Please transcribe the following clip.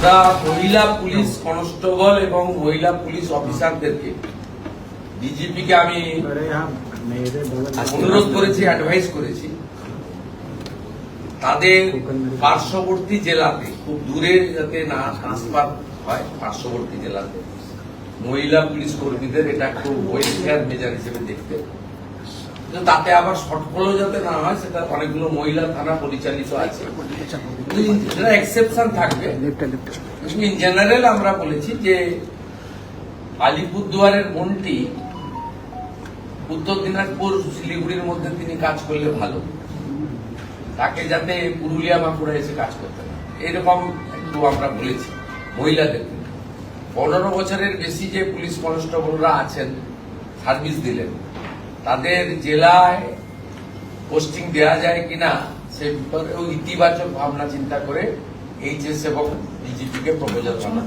আমরা মহিলা police constable এবং মহিলা পুলিশ অফিসারদেরকে ডিজিপিকে আমি অনুরোধ করেছি, অ্যাডভাইস করেছি, তাদের পার্শ্ববর্তী জেলাতে, খুব দূরে যাতে না ট্রান্সফার হয়, পার্শ্ববর্তী জেলাতে মহিলা পুলিশ কর্মীদের এটা একটু ওয়েলফেয়ার মেজার হিসেবে দেখতে, তাতে আবার শর্টফলও যাতে না হয়। সেটা অনেকগুলো মহিলা থানা পরিচালিত আছে, সেটা এক্সেপশন থাকবে। ইন জেনারেল আমরা বলেছি যে আলিপুরদুয়ারের মন্ত্রী উত্তর দিনাজপুর শিলিগুড়ির মধ্যে তিনি কাজ করলে ভালো, তাকে যাতে পুরুলিয়া বাঁকুড়া এসে কাজ করতে না, এরকম একটু আমরা বলেছি। মহিলাদের 15 বছরের বেশি যে পুলিশ কনস্টেবলরা আছেন, সার্ভিস দিলেন, তাদের জেলায় পোস্টিং দেওয়া যায় কিনা সে ব্যাপারে ইতিবাচক ভাবনা চিন্তা করে এইচএস এবং ডিজিপিকে প্রপোজাল বানানো।